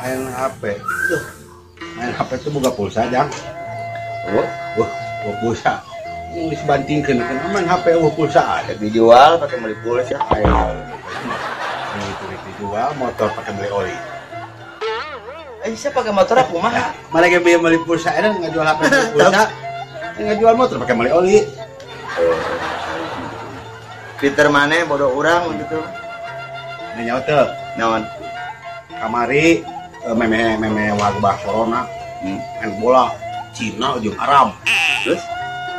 main HP. Duh, main HP itu buka pulsa jang. Pulsa. Yang disebandingkan kan main HP pulsa ada dijual pakai beli pulsa. Itu dijual motor pakai beli oli. Saya pakai motor aku mah. Mereka beli pulsa ada nggak jual HP pulsa. Nggak jual motor pakai beli oli. Peter mana bodoh orang gitu. Nanya tuh. Naon? Kamari meme wabah corona. Main bola Cina ujung Arab. Terus?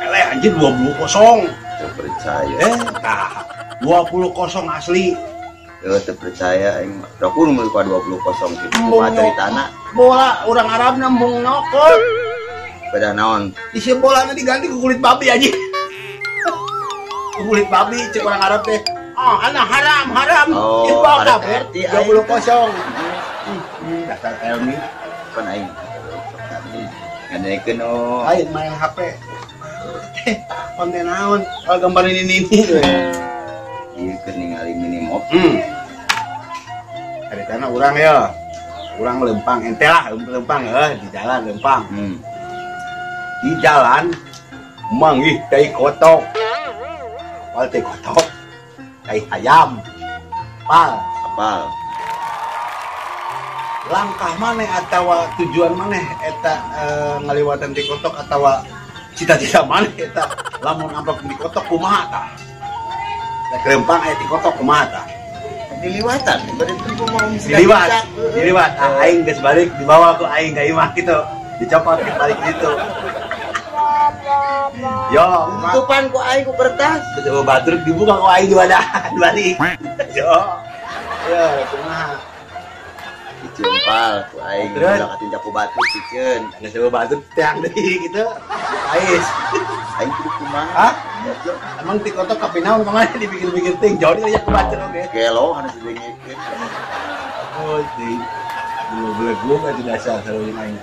Anjir 20-0. Terpercaya. Nah, 20-0 asli. Terpercaya aing mah. Aku nu meuli 20-0 gitu. Cuma ceritana bola orang Arab nambung nokol. Pada naon? Isi bolanya diganti ke kulit babi aja. Kulit babi cek orang Arab teh. Anak haram. Oh, ada RT 20-0. Dasar Elmi. Kan aing. Ngadekeun oh. Lain main HP. Konten naon? Kalau gambar ini. Ieu keur ningali minimop. Dari tanah urang ya. Urang lempang ente lah, lempang di jalan lempang. Di jalan manggih teh kotok. Wal teh kotok. Teh ayam. Apal. Langkah mana atawa tujuan mana eta ngaliwatan teh kotok atawa cita-cita mana eta lamun amplop di kotok kumaha tah? Da lempang aya di kotok kumaha tah? Diliwatan, berarti gua mau Diliwat. Aing geus balik dibawa ku aing ka imah kitu. Dicopot ke balik gitu. Yo, tutupan ku aing ku kertas. Coba batur dibuka ku aing dibalik. Yo. Ya, kumaha? Dicempal ku aing ulah katinja ku batu cikeun. Geus coba batur teang deui kitu. Ais. Aing kudu kumaha? Hah? Emang ti kotok kapinaon kemana dibikin-bikin ting jauh dia ku batur oge. Kelo harus didengekeun. Oh, ting. Belum itu dasar selalu main.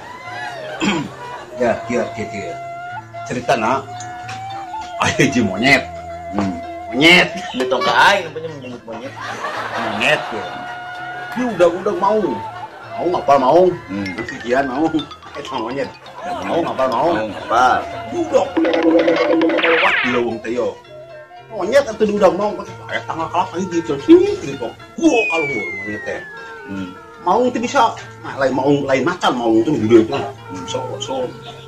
Ya, kieu. Cerita nak ayo ji monyet. Monyet Ditong ka aing punya menyebut monyet. Monyet ya. Dia udah mau ngapal mau. Sekian mau. Eta monyet. Mau ngapal. Duduk. Wah, di leuweung teh yo. Monyet atuh dudak mau aya tanggal kalap aja gitu. Gitu. Gua kaluhur monyet teh. Maung teh bisa. Nah, lain macan maung teh gede teh. So.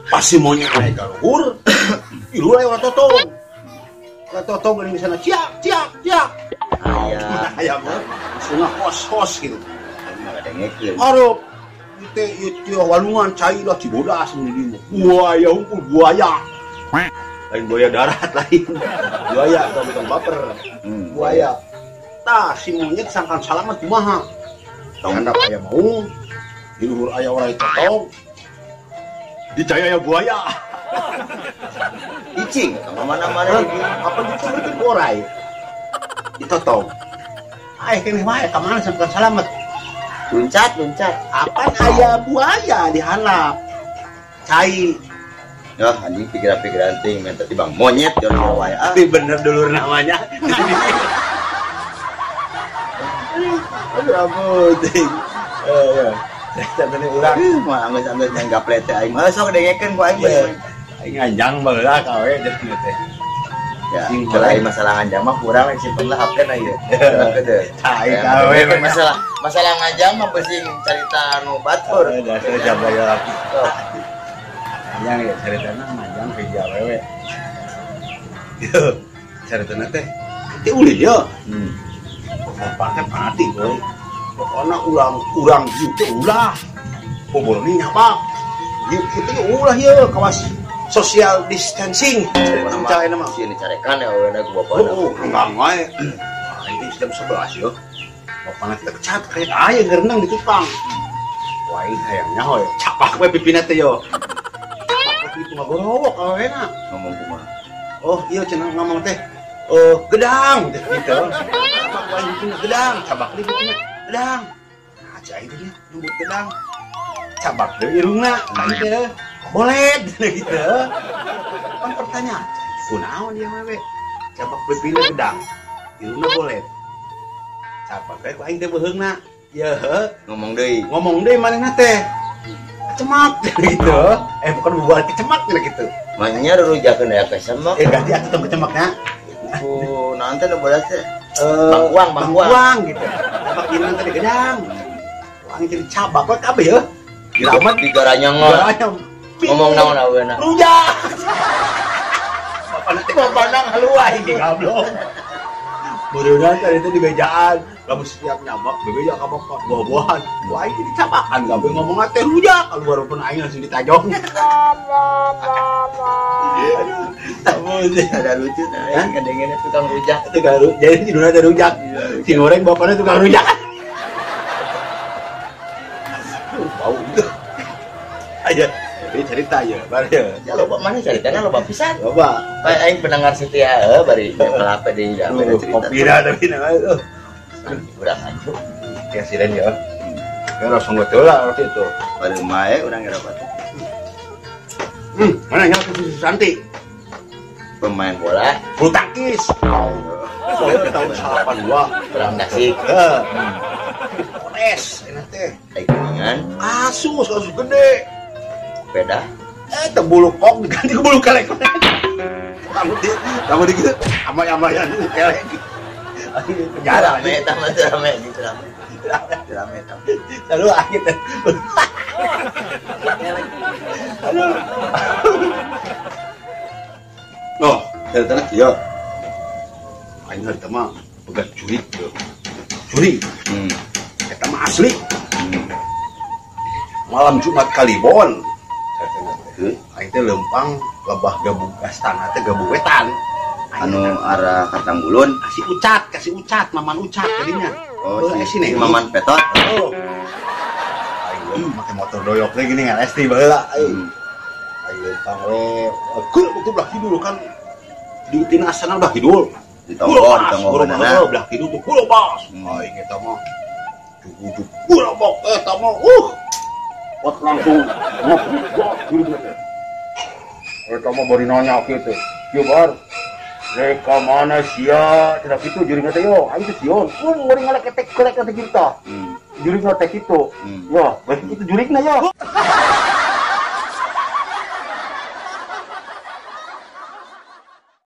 Pasti monyet naik kaluhur. Ilu aya urang totong. Urang totong geuning di sana ciak. Ayam. Sunah hos gitu. Enggak dengekeun. Hareup itu walungan cai lah cibodas mun buaya unggul buaya. Lain buaya darat lain. Buaya atau bukan baper. Buaya. Tah si monyet sangkan salamat kumaha. Handap aya mau. Di luhur aya urang totong. Di cai aya buaya. Icing, mana-mana apa dicurikin orai. Ditotong. Kene wae ka mana sampai salamet. Luncat. Apaan aya buaya dihalap. Cai. Ya, anjing pikiran-pikiran ting men tadi Bang monyet yo wae. Tapi bener dulur namanya. Aduh ampun ting. Ya. Saya tadi urang mah anggeus nyanggaplet teh aing. Mah sok dengekeun ku aing bae. Aing nganjang baheula ka we jeung teh. Ya, selain masalah ngajang mah kurang simpen lah HP na ieu. Cai kawe masalah ngajang mah pasti carita nu batur. Dasar jabaya laki. Yang ya caritana ngajang ke awewe. Yo, caritana teh teh ulin yo. Pakai pati boy. Pokona urang ieu teh ulah. Bobor ni nyapa. Ieu kitu ulah ieu kawas social distancing. Carana mah sieun dicarekan ya urang ku bapana. Enggak wae. Ini jam 11 yo. Bapana kita kecat kereta aya gerenang di tukang. Wah, hayangnya hoy. Capak we pipina teh yo. Capak itu ngagorowok awena. Ngomong kumaha? Oh, iya cenah ngomong teh. Gedang teh gitu. Capak wae pipina gedang, cabak deui pipina gedang. Nah, cai teh nyebut gedang. Cabak deui irungna, gitu. Boleh gitu. Kan pertanyaan, kunaon dia wewe? Cabak pipina gedang. Irungna boleh. Cabak teh ku aing teh beuheungna. Ya, ngomong deui. ngomong deh mana teh. Kecemak gitu. Bukan buat kecemak gitu. Maknya rujakeun aya kesemak. Ganti atuh kecemaknya. Oh, nanti nu beras teh. Bangkuang gitu. Cabak ini nanti di gedang. Uang jadi cabak kok kabeh ya. Diramat di garanya ngomong naon aweuna. Rujak. Bapak haluai ge goblok. Mudah-mudahan tadi itu di bejaan, kamu setiap nyabak, bebeja kamu buah-buahan. Wah ini dicabakan, gak boleh ngomong teh rujak. Kalau walaupun aing langsung ditajong. Ada lucu nah, kadang-kadang tukang rujak. Tukang rujak, jadi tidurnya teh rujak. Si goreng bapaknya tukang rujak. Bau gitu. Aja. Ini cerita ya, bari ya. Ya loba mana ceritanya loba pisan. Loba. Kayak aing pendengar setia bari apa di dalam cerita. Kopi dah tapi nama itu. Urang anjuk. Ya silen ya. Ya langsung betul lah waktu itu. Bari mae urang dapat. Mana yang ke Santi? Pemain bola, bulu tangkis. Soalnya kita tahun 82. perang dasik. Pes, enak teh. Kuningan, Kasus gede. sepeda. Tebulu kok diganti ke bulu kelek. Kamu gitu, amai-amaian kelek. Penjara Rame, rame gitu rame. Rame. Lalu akhirnya. Aduh. Oh, dari ya. Aing hari mah pegat curi. Curi. Eta mah asli. Malam Jumat Kalibon. Aing teh lempang lebah gabung astana teh gabung wetan. Anu arah Kartanggulun, Kasih ucat, maman ucat jadinya. Oh, si Maman Petot. Oh. Aing make motor doyok lagi gini ngan esti baheula aing. Aing lempang we. Aku betul belah kidul kan. Di tina asana belah kidul. Di tonggo mana? Belah kidul tuh kulo bas. Aing eta mah. Cukup kulo bok eta mah. Wat langsung ngopi. Eta mah bari nanya kitu. Kieu bar. Reka mana sia? Tidak itu juri teh yo. Aing teh sion. Ngeuring ngalek ketek kita. Juri teh kitu. Ya, baik itu jurigna yo.